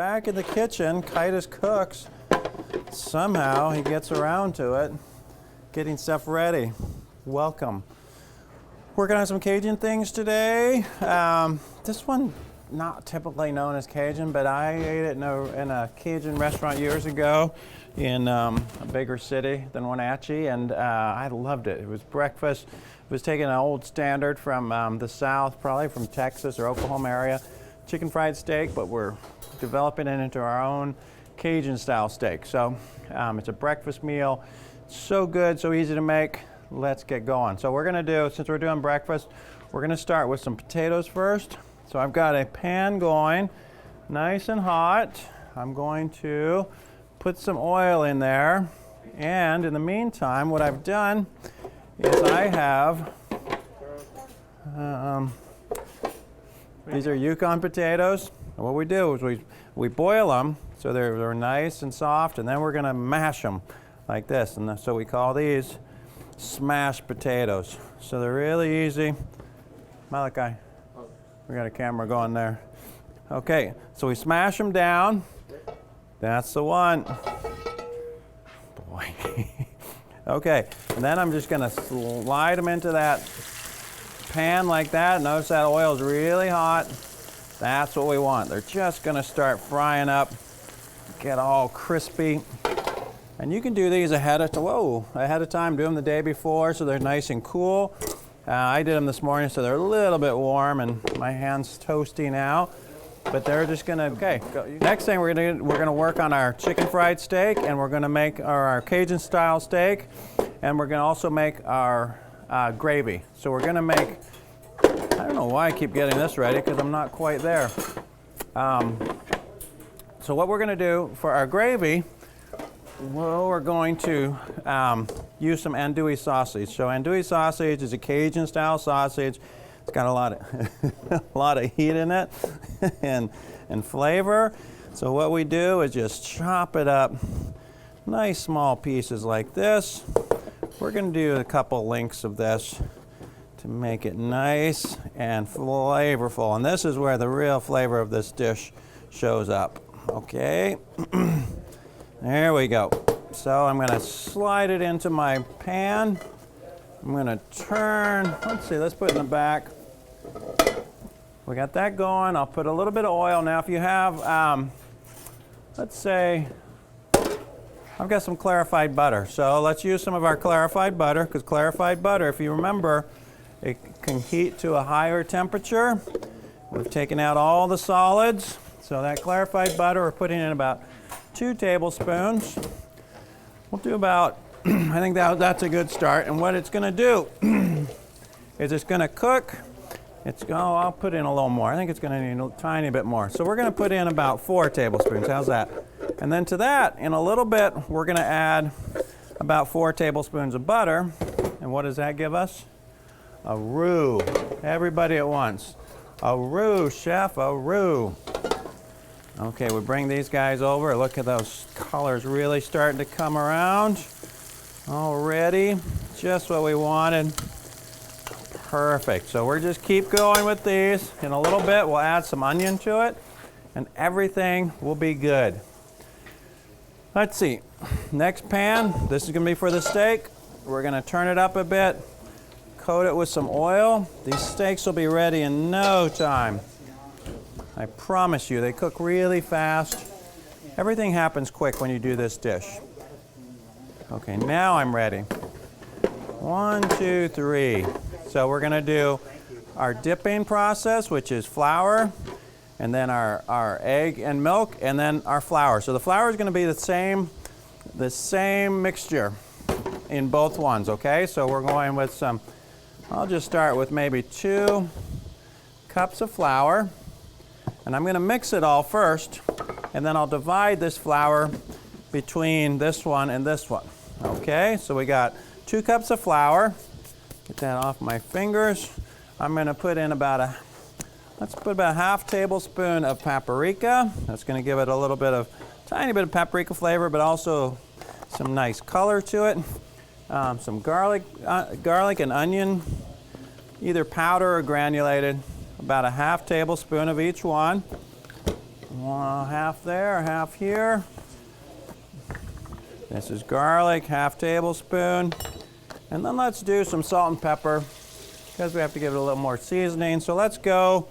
back in the kitchen. Titus cooks. Somehow he gets around to it, getting stuff ready. Welcome. Working on some Cajun things today. This one, not typically known as Cajun, but I ate it in a Cajun restaurant years ago in a bigger city than Wenatchee, and I loved it. It was breakfast. It was taking an old standard from the South, probably from Texas or Oklahoma area, chicken fried steak, but we're developing it into our own Cajun style steak. So it's a breakfast meal. So good, so easy to make. Let's get going. So we're gonna do, since we're doing breakfast, we're gonna start with some potatoes first. So I've got a pan going, nice and hot. I'm going to put some oil in there. And in the meantime, what I've done is I have, these are Yukon potatoes. And what we do is we boil them so they're nice and soft, and then we're gonna mash them like this. And so we call these smashed potatoes. So they're really easy. Malachi, we got a camera going there. Okay, so we smash them down. That's the one. Boy. Okay, and then I'm just gonna slide them into that pan like that. Notice that oil is really hot. That's what we want. They're just gonna start frying up, get all crispy. And you can do these ahead of time. Do them the day before so they're nice and cool. I did them this morning so they're a little bit warm and my hand's toasty now. But they're just gonna, okay. Next thing we're gonna work on our chicken fried steak, and we're gonna make our Cajun style steak, and we're gonna also make our gravy. So we're gonna make, I don't know why I keep getting this ready because I'm not quite there. So what we're gonna do for our gravy, well, we're going to use some andouille sausage. So andouille sausage is a Cajun style sausage. It's got a lot of heat in it and flavor. So what we do is just chop it up, nice small pieces like this. We're going to do a couple links of this to make it nice and flavorful. And this is where the real flavor of this dish shows up. Okay, there we go. So I'm going to slide it into my pan. I'm going to turn, let's see, let's put it in the back. We got that going. I'll put a little bit of oil. Now if you have, let's say, I've got some clarified butter. So let's use some of our clarified butter, because clarified butter, if you remember, it can heat to a higher temperature. We've taken out all the solids. So that clarified butter, we're putting in about 2 tablespoons. We'll do about, I think that's a good start. And what it's going to do is it's going to cook. I'll put in a little more. I think it's going to need a tiny bit more. So we're going to put in about 4 tablespoons. How's that? And then to that, in a little bit, we're going to add about 4 tablespoons of butter. And what does that give us? A roux. Everybody at once. A roux, chef, a roux. Okay, we bring these guys over. Look at those colors really starting to come around. Already, just what we wanted. Perfect. So we're just keep going with these. In a little bit, we'll add some onion to it, and everything will be good. Let's see. Next pan, this is going to be for the steak. We're going to turn it up a bit, coat it with some oil. These steaks will be ready in no time. I promise you, they cook really fast. Everything happens quick when you do this dish. Okay, now I'm ready. 1, 2, 3. So we're going to do our dipping process, which is flour, and then our egg and milk, and then our flour. So the flour is going to be the same mixture in both ones, okay? So we're going with some, I'll just start with maybe 2 cups of flour, and I'm going to mix it all first, and then I'll divide this flour between this one and this one. Okay, so we got 2 cups of flour. Get that off my fingers. I'm going to put in let's put about ½ tablespoon of paprika. That's going to give it a little bit of, tiny bit of paprika flavor, but also some nice color to it. Some garlic and onion, either powder or granulated. About ½ tablespoon of each one. Half there, half here. This is garlic, half tablespoon. And then let's do some salt and pepper because we have to give it a little more seasoning. So let's go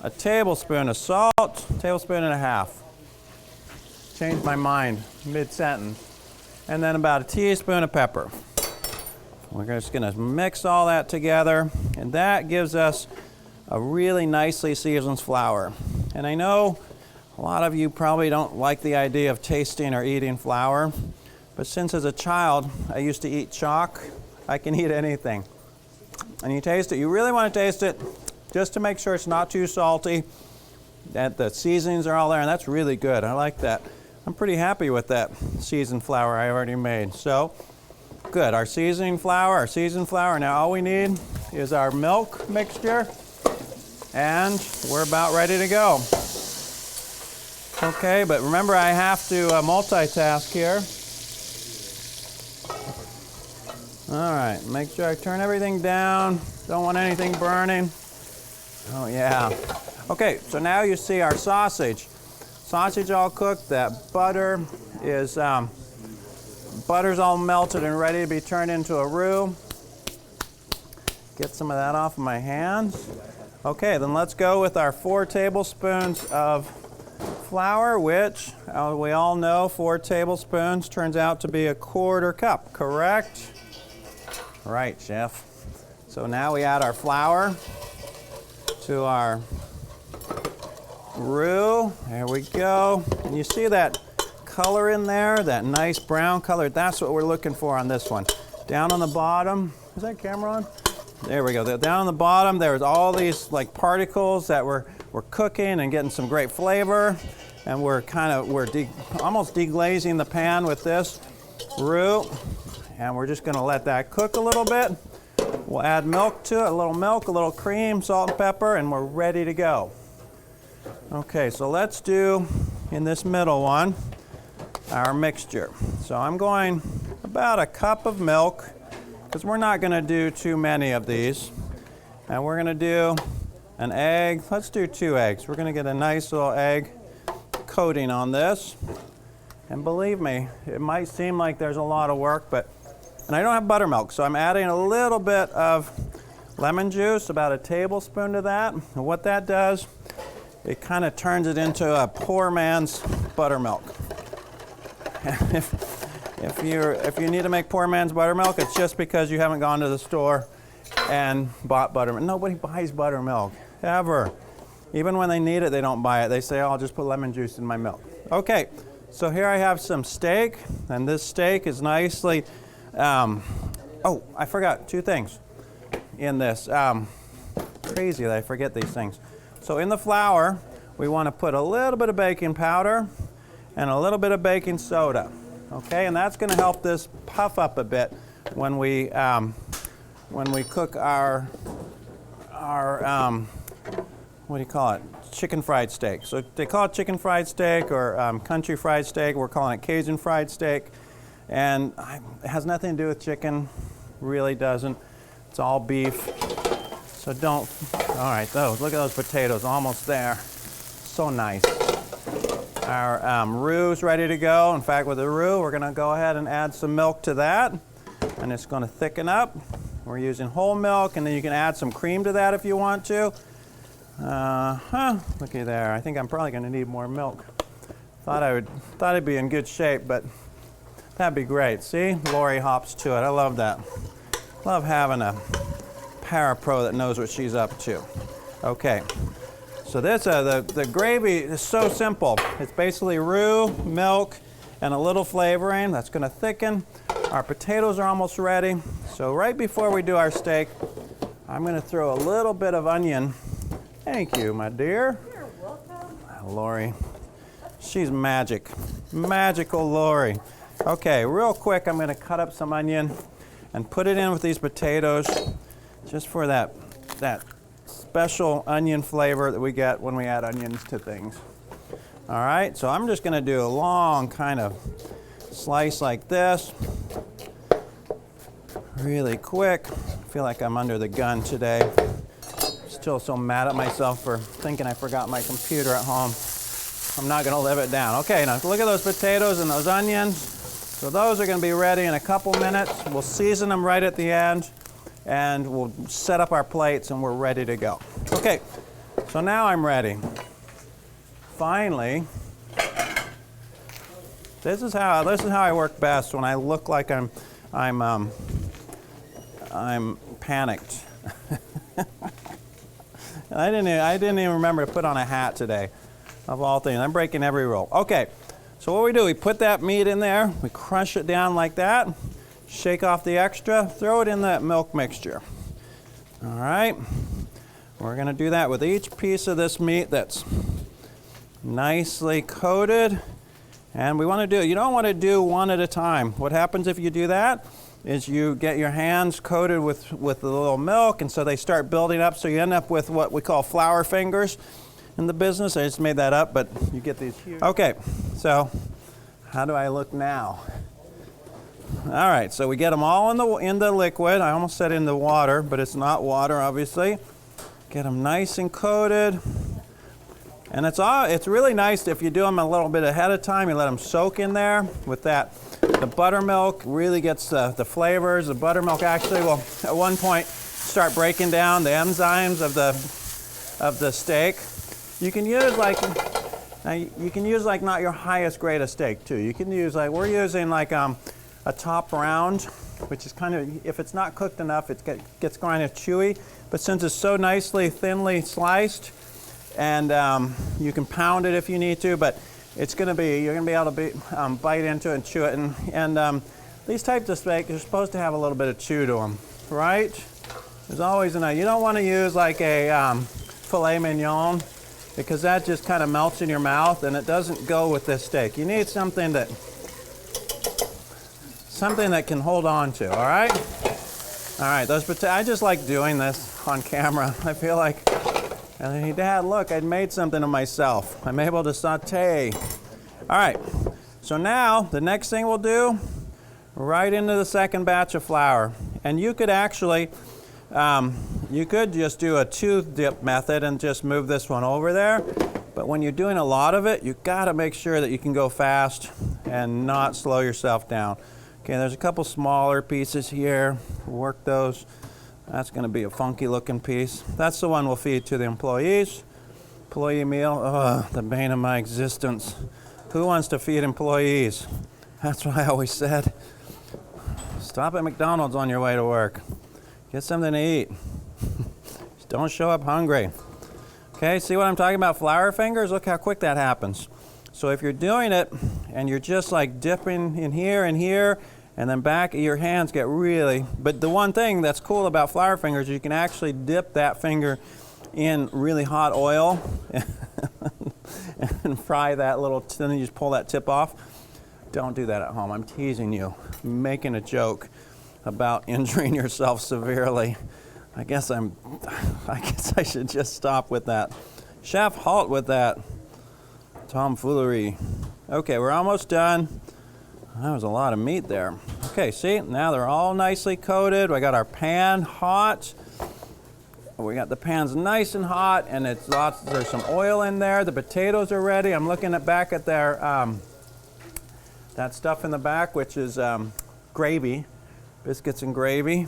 a tablespoon of salt, tablespoon and a half. Changed my mind mid-sentence. And then about a teaspoon of pepper. We're just going to mix all that together, and that gives us a really nicely seasoned flour. And I know a lot of you probably don't like the idea of tasting or eating flour, but since as a child I used to eat chalk, I can eat anything. And you taste it, you really want to taste it just to make sure it's not too salty, that the seasonings are all there, and that's really good. I like that. I'm pretty happy with that seasoned flour I already made. So, good. Our seasoned flour. Now all we need is our milk mixture, and we're about ready to go. Okay, but remember I have to multitask here. All right, make sure I turn everything down. Don't want anything burning. Oh yeah. Okay, so now you see our sausage. Sausage all cooked. That butter is butter's all melted and ready to be turned into a roux. Get some of that off of my hands. Okay, then let's go with our 4 tablespoons of flour, which we all know 4 tablespoons turns out to be a 1/4 cup, correct? Right, chef. So now we add our flour to our roux. There we go. And you see that color in there, that nice brown color? That's what we're looking for on this one. Down on the bottom, is that camera on? There we go. Down on the bottom, there's all these like particles that we're cooking and getting some great flavor. And we're almost deglazing the pan with this roux. And we're just gonna let that cook a little bit. We'll add milk to it, a little milk, a little cream, salt and pepper, and we're ready to go. Okay, so let's do, in this middle one, our mixture. So I'm going about a cup of milk, because we're not gonna do too many of these. And we're gonna do an egg. Let's do 2 eggs. We're gonna get a nice little egg coating on this. And believe me, it might seem like there's a lot of work, and I don't have buttermilk, so I'm adding a little bit of lemon juice, about a tablespoon to that. And what that does, it kind of turns it into a poor man's buttermilk. If you need to make poor man's buttermilk, it's just because you haven't gone to the store and bought buttermilk. Nobody buys buttermilk, ever. Even when they need it, they don't buy it. They say, oh, I'll just put lemon juice in my milk. Okay, so here I have some steak, and this steak is nicely, oh, I forgot 2 things in this. Crazy that I forget these things. So in the flour, we want to put a little bit of baking powder and a little bit of baking soda. Okay, and that's going to help this puff up a bit when we cook our what do you call it? Chicken fried steak. So they call it chicken fried steak or country fried steak. We're calling it Cajun fried steak, and it has nothing to do with chicken. Really doesn't. It's all beef. So don't. All right, look at those potatoes, almost there. So nice. Our roux is ready to go. In fact, with the roux, we're going to go ahead and add some milk to that, and it's going to thicken up. We're using whole milk, and then you can add some cream to that if you want to. Looky there. I think I'm probably going to need more milk. Thought I'd be in good shape, but that'd be great. See, Lori hops to it. I love that. Love having a para-pro that knows what she's up to. Okay. So this, the gravy is so simple. It's basically roux, milk, and a little flavoring. That's going to thicken. Our potatoes are almost ready. So right before we do our steak, I'm going to throw a little bit of onion. Thank you, my dear. You're welcome. Lori. She's magic. Magical Lori. Okay, real quick, I'm going to cut up some onion and put it in with these potatoes just for that special onion flavor that we get when we add onions to things. All right, so I'm just going to do a long kind of slice like this. Really quick. I feel like I'm under the gun today. Still so mad at myself for thinking I forgot my computer at home. I'm not going to live it down. Okay, now look at those potatoes and those onions. So those are going to be ready in a couple minutes. We'll season them right at the end, and we'll set up our plates, and we're ready to go. Okay, so now I'm ready. Finally, this is how I work best, when I look like I'm panicked. I didn't even remember to put on a hat today, of all things. I'm breaking every rule. Okay, so what we do, we put that meat in there, we crush it down like that, shake off the extra, throw it in that milk mixture. All right, we're going to do that with each piece of this meat that's nicely coated. And we want to do, you don't want to do one at a time. What happens if you do that is you get your hands coated with a little milk, and so they start building up, so you end up with what we call flour fingers in the business. I just made that up, but you get these huge. Okay, so how do I look now? All right, so we get them all in the liquid. I almost said in the water, but it's not water, obviously. Get them nice and coated. And it's really nice if you do them a little bit ahead of time. You let them soak in there with that. The buttermilk really gets the flavors. The buttermilk actually will, at one point, start breaking down the enzymes of the steak. You can use like not your highest grade of steak too. You can use we're using like a top round, which is kind of, if it's not cooked enough, it gets kind of chewy. But since it's so nicely thinly sliced, and you can pound it if you need to, but you're going to be able to bite into it and chew it. And these types of steak are supposed to have a little bit of chew to them, right? There's always enough. You don't want to use like a filet mignon, because that just kind of melts in your mouth, and it doesn't go with this steak. You need something that can hold on to. All right. All right. I just like doing this on camera. I feel like. And hey, Dad, look, I made something of myself. I'm able to saute. All right, so now the next thing we'll do, right into the second batch of flour. And you could actually, you could just do a tooth dip method and just move this one over there. But when you're doing a lot of it, you've got to make sure that you can go fast and not slow yourself down. Okay, there's a couple smaller pieces here. Work those. That's going to be a funky looking piece. That's the one we'll feed to the employees. Employee meal, the bane of my existence. Who wants to feed employees? That's what I always said. Stop at McDonald's on your way to work. Get something to eat. Just don't show up hungry. Okay, see what I'm talking about? Flour fingers? Look how quick that happens. So if you're doing it and you're just like dipping in here and here, and then back, your hands get really, but the one thing that's cool about flour fingers is you can actually dip that finger in really hot oil and fry that little, then you just pull that tip off. Don't do that at home. I'm teasing you. I'm making a joke about injuring yourself severely. I guess I should just stop with that. Chef, halt with that tomfoolery. Okay, we're almost done. That was a lot of meat there. Okay, see, now they're all nicely coated. We got our pan hot. We got the pans nice and hot, and there's some oil in there. The potatoes are ready. I'm looking back at their that stuff in the back, which is gravy, biscuits and gravy.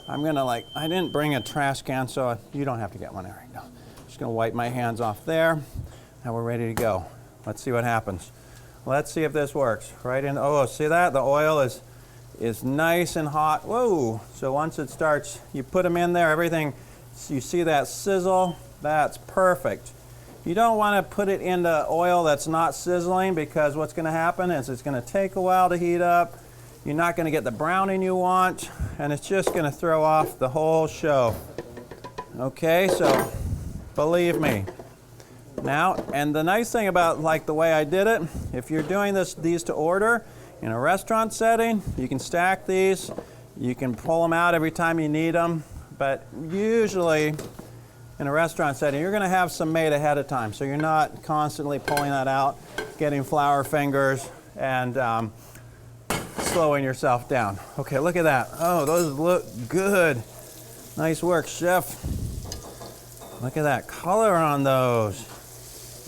I'm gonna I didn't bring a trash can, so you don't have to get one right now. Just gonna wipe my hands off there. Now we're ready to go. Let's see what happens. Let's see if this works. Right in, oh, see that? The oil is nice and hot. Whoa! So once it starts, you put them in there, everything, you see that sizzle? That's perfect. You don't want to put it into oil that's not sizzling, because what's going to happen is it's going to take a while to heat up. You're not going to get the browning you want, and it's just going to throw off the whole show. Okay, so believe me. Now, and the nice thing about the way I did it, if you're doing these to order in a restaurant setting, you can stack these. You can pull them out every time you need them. But usually in a restaurant setting, you're going to have some made ahead of time. So you're not constantly pulling that out, getting flour fingers, and slowing yourself down. Okay, look at that. Oh, those look good. Nice work, chef. Look at that color on those.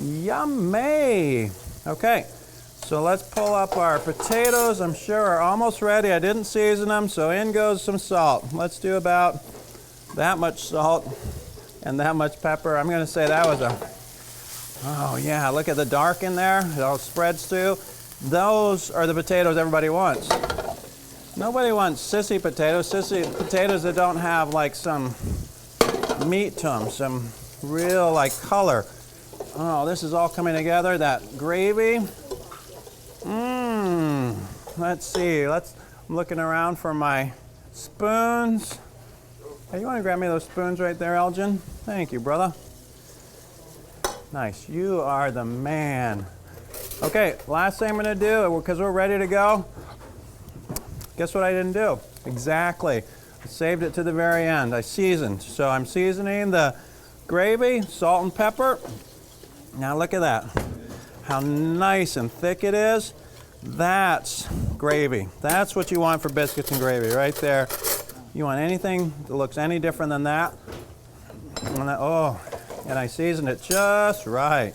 Yummy. Okay, so let's pull up our potatoes. I'm sure are almost ready. I didn't season them, so in goes some salt. Let's do about that much salt and that much pepper. I'm going to say that was oh yeah, look at the dark in there. It all spreads through. Those are the potatoes everybody wants. Nobody wants sissy potatoes that don't have like some meat to them, some real like color. Oh, this is all coming together. That gravy. Let's see. I'm looking around for my spoons. Hey, you want to grab me those spoons right there, Elgin? Thank you, brother. Nice. You are the man. Okay, last thing I'm going to do, because we're ready to go. Guess what I didn't do? Exactly. I saved it to the very end. I seasoned. So I'm seasoning the gravy, salt and pepper. Now look at that. How nice and thick it is. That's gravy. That's what you want for biscuits and gravy right there. You want anything that looks any different than that. And I seasoned it just right.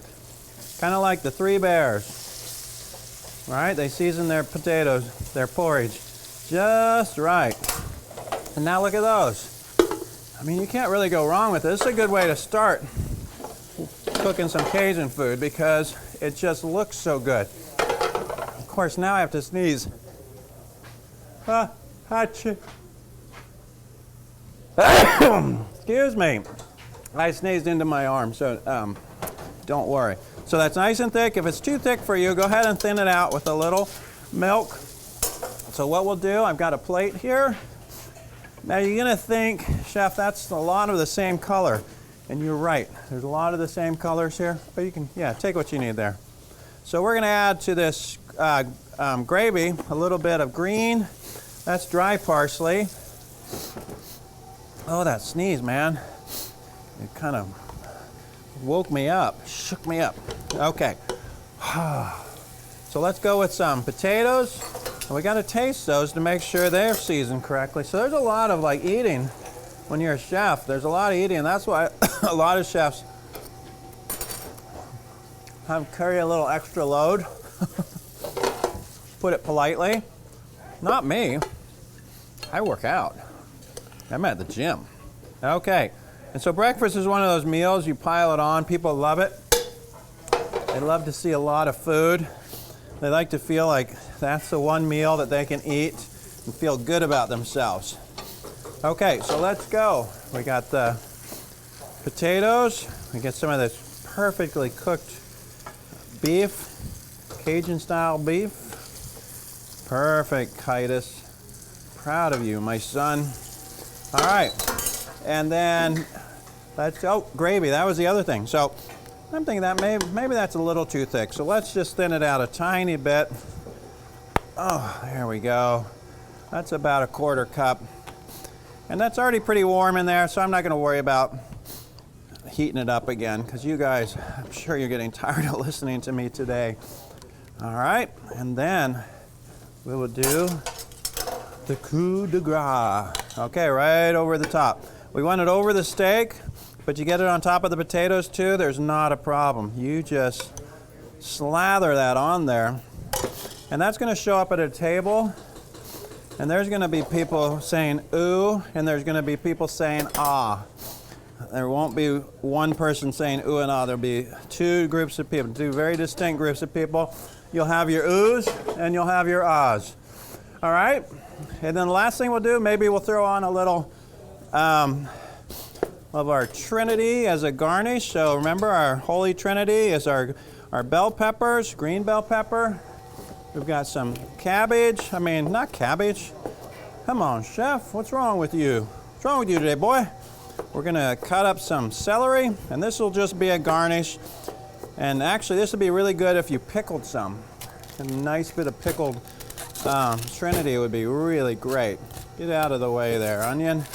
Kind of like the Three Bears. Right? They season their potatoes, their porridge, just right. And now look at those. I mean, you can't really go wrong with this. This is a good way to start cooking some Cajun food because it just looks so good. Of course, now I have to sneeze. Achoo. Excuse me. I sneezed into my arm, so don't worry. So that's nice and thick. If it's too thick for you, go ahead and thin it out with a little milk. So what we'll do, I've got a plate here. Now you're gonna think, Chef, that's a lot of the same color. And you're right, there's a lot of the same colors here. But you can, take what you need there. So we're gonna add to this gravy a little bit of green. That's dry parsley. Oh, that sneeze, man. It kind of woke me up, shook me up. Okay. So let's go with some potatoes. And we got to taste those to make sure they're seasoned correctly. So there's a lot of like eating when you're a chef. There's a lot of eating, and that's why a lot of chefs carry a little extra load. Put it politely. Not me. I work out. I'm at the gym. Okay. And so breakfast is one of those meals, you pile it on, people love it. They love to see a lot of food. They like to feel like that's the one meal that they can eat and feel good about themselves. Okay, so let's go. We got the potatoes. We get some of this perfectly cooked beef, Cajun style beef. Perfect, Kitus. Proud of you, my son. All right, and then gravy, that was the other thing. So I'm thinking that maybe that's a little too thick. So let's just thin it out a tiny bit. Oh, there we go. That's about a 1/4 cup. And that's already pretty warm in there, so I'm not gonna worry about heating it up again, because you guys, I'm sure you're getting tired of listening to me today. All right, and then we will do the coup de grace. Okay, right over the top. We want it over the steak, but you get it on top of the potatoes too, there's not a problem. You just slather that on there. And that's gonna show up at a table, and there's gonna be people saying ooh, and there's gonna be people saying ah. There won't be one person saying ooh and ah, there'll be two groups of people, two very distinct groups of people. You'll have your oohs and you'll have your ahs. All right? And then the last thing we'll do, maybe we'll throw on a little of our Trinity as a garnish. So remember, our Holy Trinity is our bell peppers, green bell pepper. We've got some cabbage. I mean, not cabbage. Come on, Chef, what's wrong with you? What's wrong with you today, boy? We're gonna cut up some celery, and this will just be a garnish. And actually, this would be really good if you pickled some. A nice bit of pickled Trinity would be really great. Get out of the way there, onion.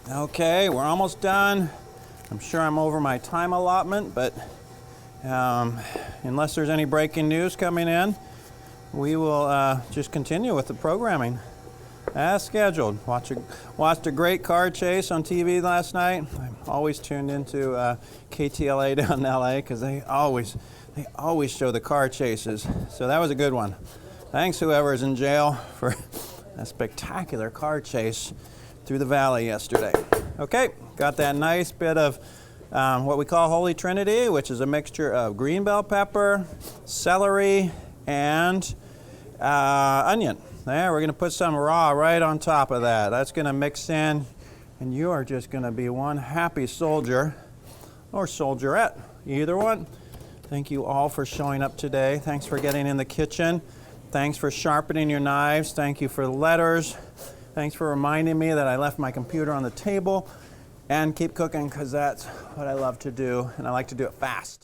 Okay, we're almost done. I'm sure I'm over my time allotment, but unless there's any breaking news coming in, we will just continue with the programming as scheduled. Watched a great car chase on TV last night. always tuned into KTLA down in LA because they always show the car chases. So that was a good one. Thanks whoever's in jail for a spectacular car chase through the valley yesterday. Okay, got that nice bit of what we call Holy Trinity, which is a mixture of green bell pepper, celery, and onion. There, we're going to put some raw right on top of that. That's going to mix in, and you are just going to be one happy soldier or soldierette, either one. Thank you all for showing up today. Thanks for getting in the kitchen. Thanks for sharpening your knives. Thank you for the letters. Thanks for reminding me that I left my computer on the table. And keep cooking, because that's what I love to do, and I like to do it fast.